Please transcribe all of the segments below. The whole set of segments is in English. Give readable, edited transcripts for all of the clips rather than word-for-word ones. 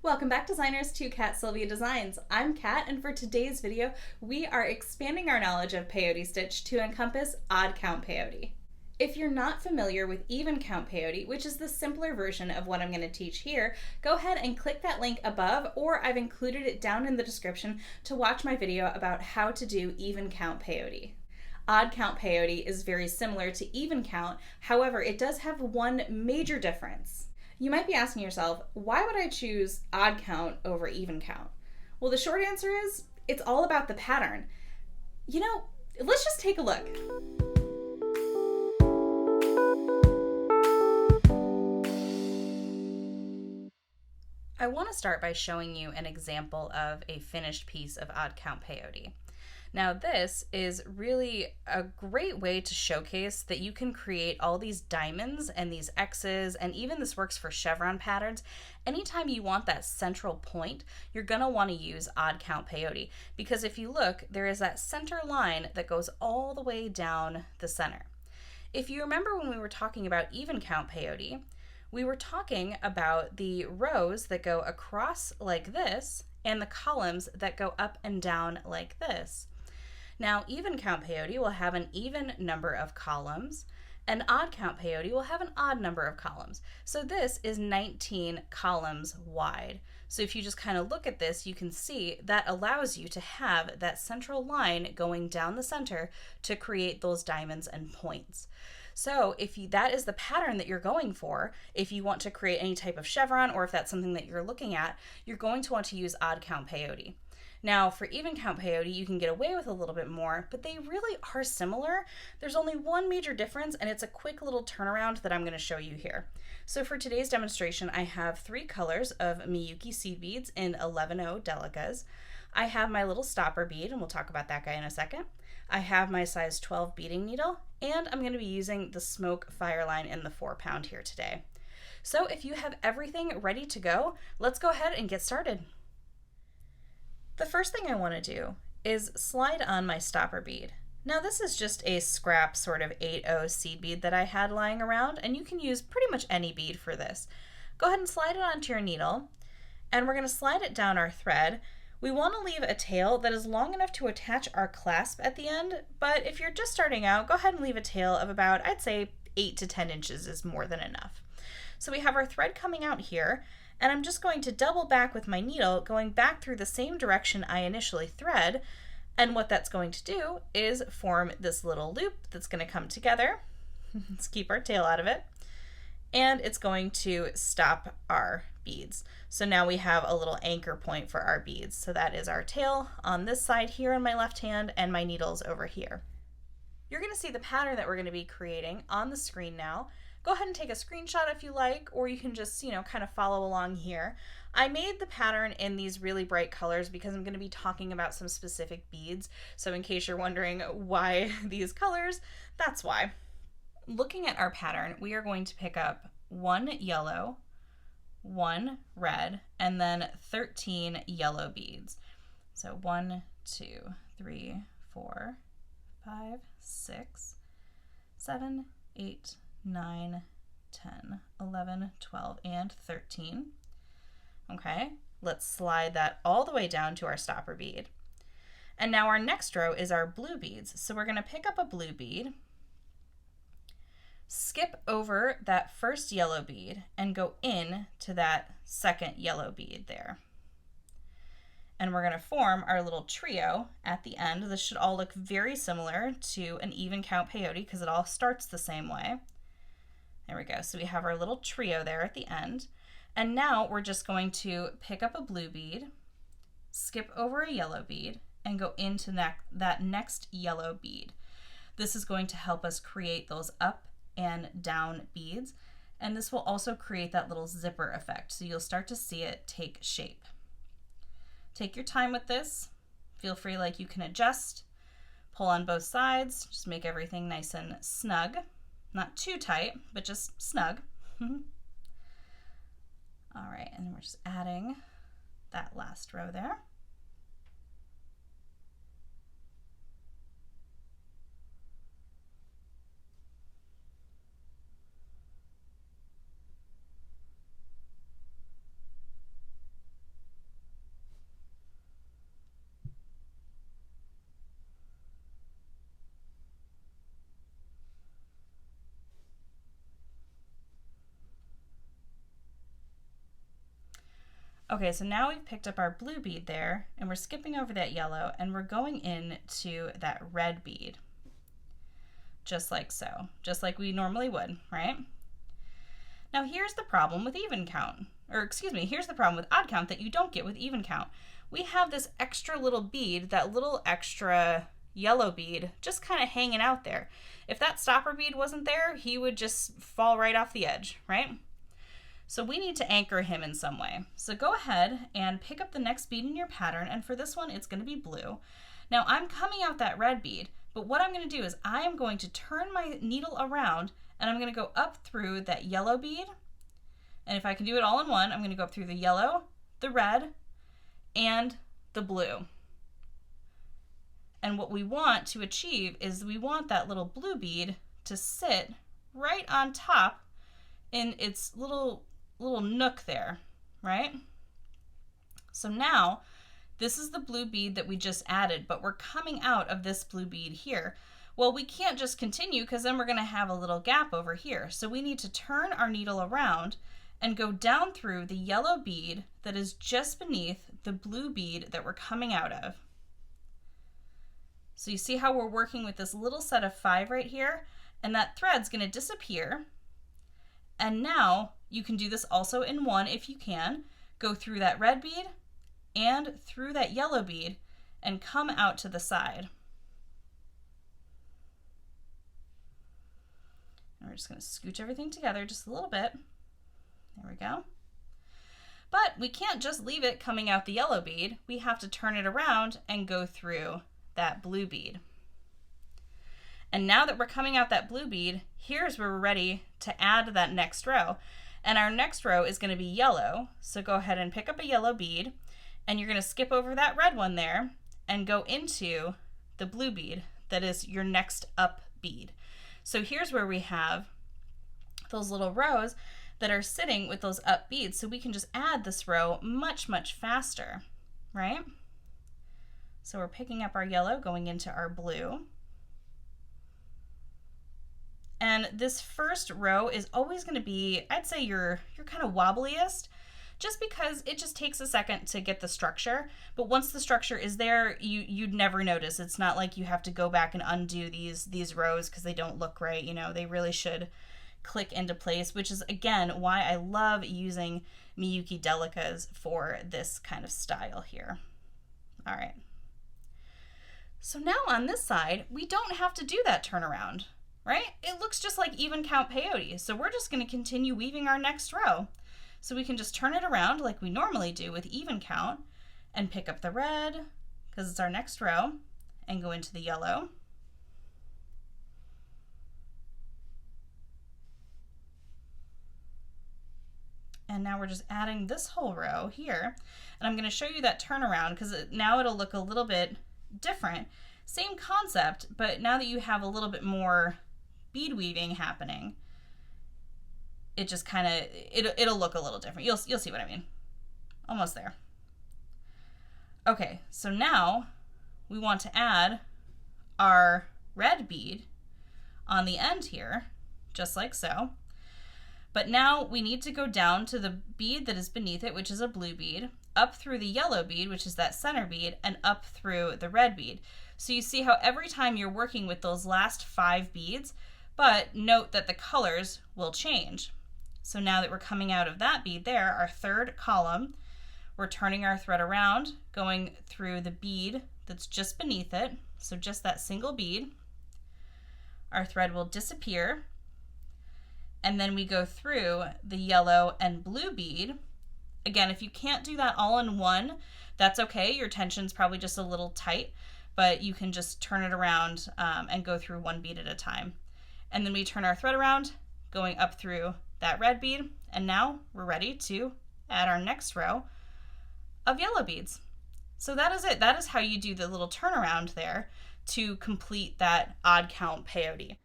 Welcome back, designers, to Silvia Designs. I'm Kat, and for today's video, we are expanding our knowledge of peyote stitch to encompass odd count peyote. If you're not familiar with even count peyote, which is the simpler version of what I'm going to teach here, go ahead and click that link above, or I've included it down in the description to watch my video about how to do even count peyote. Odd count peyote is very similar to even count, however, it does have one major difference. You might be asking yourself, why would I choose odd count over even count? Well, the short answer is, it's all about the pattern. Let's just take a look. I want to start by showing you an example of a finished piece of odd count peyote. Now this is really a great way to showcase that you can create all these diamonds and these X's, and even this works for chevron patterns. Anytime you want that central point, you're going to want to use odd count peyote, because if you look, there is that center line that goes all the way down the center. If you remember when we were talking about even count peyote, we were talking about the rows that go across like this and the columns that go up and down like this. Now, even count peyote will have an even number of columns, and odd count peyote will have an odd number of columns. So this is 19 columns wide. So if you just kind of look at this, you can see that allows you to have that central line going down the center to create those diamonds and points. So if that is the pattern that you're going for, if you want to create any type of chevron, or if that's something that you're looking at, you're going to want to use odd count peyote. Now for even count peyote, you can get away with a little bit more, but they really are similar. There's only one major difference, and it's a quick little turnaround that I'm going to show you here. So for today's demonstration, I have 3 colors of Miyuki seed beads in 11-0 delicas. I have my little stopper bead, and we'll talk about that guy in a second. I have my size 12 beading needle, and I'm going to be using the Smoke Fireline in the 4-pound here today. So if you have everything ready to go, let's go ahead and get started. The first thing I want to do is slide on my stopper bead. Now this is just a scrap sort of 8-0 seed bead that I had lying around, and you can use pretty much any bead for this. Go ahead and slide it onto your needle, and we're going to slide it down our thread. We want to leave a tail that is long enough to attach our clasp at the end, but if you're just starting out, go ahead and leave a tail of about, I'd say 8 to 10 inches is more than enough. So we have our thread coming out here, and I'm just going to double back with my needle, going back through the same direction I initially thread, and what that's going to do is form this little loop that's going to come together. Let's keep our tail out of it, and it's going to stop our beads. So now we have a little anchor point for our beads. So that is our tail on this side here in my left hand, and my needles over here. You're going to see the pattern that we're going to be creating on the screen now. Go ahead and take a screenshot if you like, or you can just, kind of follow along here. I made the pattern in these really bright colors because I'm going to be talking about some specific beads. So in case you're wondering why these colors, that's why. Looking at our pattern, we are going to pick up 1 yellow, 1 red, and then 13 yellow beads. So 1, 2, 3, 4, 5, 6, 7, 8, 9, 10, 11, 12, and 13. Okay, let's slide that all the way down to our stopper bead. And now our next row is our blue beads. So we're going to pick up a blue bead, skip over that first yellow bead, and go in to that second yellow bead there. And we're going to form our little trio at the end. This should all look very similar to an even count peyote because it all starts the same way. There we go. So we have our little trio there at the end. And now we're just going to pick up a blue bead, skip over a yellow bead, and go into that next yellow bead. This is going to help us create those up and down beads, and this will also create that little zipper effect, so you'll start to see it take shape. Take your time with this. Feel free, you can adjust, pull on both sides, just make everything nice and snug. Not too tight, but just snug. All right, and then we're just adding that last row there. Okay, so now we've picked up our blue bead there, and we're skipping over that yellow, and we're going into that red bead. Just like so, just like we normally would, right? Now here's the problem with even count, or excuse me, here's the problem with odd count that you don't get with even count. We have this extra little bead, that little extra yellow bead, just kind of hanging out there. If that stopper bead wasn't there, he would just fall right off the edge, right? So we need to anchor him in some way. So go ahead and pick up the next bead in your pattern, and for this one, it's going to be blue. Now I'm coming out that red bead, but what I'm going to do is I am going to turn my needle around, and I'm going to go up through that yellow bead. And if I can do it all in one, I'm going to go up through the yellow, the red, and the blue. And what we want to achieve is we want that little blue bead to sit right on top in its little nook there, right? So now this is the blue bead that we just added, but we're coming out of this blue bead here. Well, we can't just continue because then we're going to have a little gap over here. So we need to turn our needle around and go down through the yellow bead that is just beneath the blue bead that we're coming out of. So you see how we're working with this little set of 5 right here, and that thread's going to disappear. And now you can do this also in one if you can. Go through that red bead and through that yellow bead and come out to the side. And we're just going to scooch everything together just a little bit. There we go. But we can't just leave it coming out the yellow bead. We have to turn it around and go through that blue bead. And now that we're coming out that blue bead, here's where we're ready to add that next row. And our next row is going to be yellow. So go ahead and pick up a yellow bead, and you're going to skip over that red one there and go into the blue bead that is your next up bead. So here's where we have those little rows that are sitting with those up beads. So we can just add this row much, much faster, right? So we're picking up our yellow, going into our blue. And this first row is always going to be, I'd say your kind of wobbliest, just because it just takes a second to get the structure. But once the structure is there, you'd never notice. It's not like you have to go back and undo these rows because they don't look right. You know, they really should click into place, which is again why I love using Miyuki Delicas for this kind of style here. All right. So now on this side, we don't have to do that turnaround, right? It looks just like even count peyote. So we're just going to continue weaving our next row. So we can just turn it around like we normally do with even count and pick up the red because it's our next row and go into the yellow. And now we're just adding this whole row here. And I'm going to show you that turnaround because now it'll look a little bit different. Same concept, but now that you have a little bit more bead weaving happening, it just kind of, it'll look a little different. You'll see what I mean. Almost there. Okay, so now we want to add our red bead on the end here, just like so. But now we need to go down to the bead that is beneath it, which is a blue bead, up through the yellow bead, which is that center bead, and up through the red bead. So you see how every time you're working with those last 5 beads, but note that the colors will change. So now that we're coming out of that bead there, our third column, we're turning our thread around, going through the bead that's just beneath it, so just that single bead. Our thread will disappear, and then we go through the yellow and blue bead. Again, if you can't do that all in one, that's okay. Your tension's probably just a little tight, but you can just turn it around and go through one bead at a time. And then we turn our thread around, going up through that red bead, and now we're ready to add our next row of yellow beads. So that is it. That is how you do the little turnaround there to complete that odd count peyote.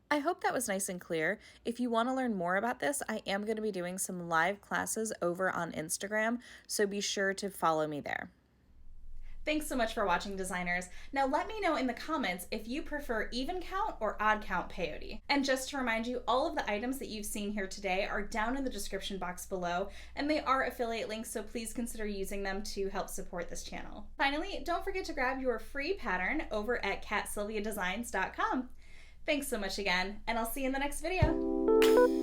I hope that was nice and clear. If you want to learn more about this, I am going to be doing some live classes over on Instagram, so be sure to follow me there. Thanks so much for watching, designers. Now let me know in the comments if you prefer even count or odd count peyote. And just to remind you, all of the items that you've seen here today are down in the description box below, and they are affiliate links, so please consider using them to help support this channel. Finally, don't forget to grab your free pattern over at catsilviadesigns.com. Thanks so much again, and I'll see you in the next video.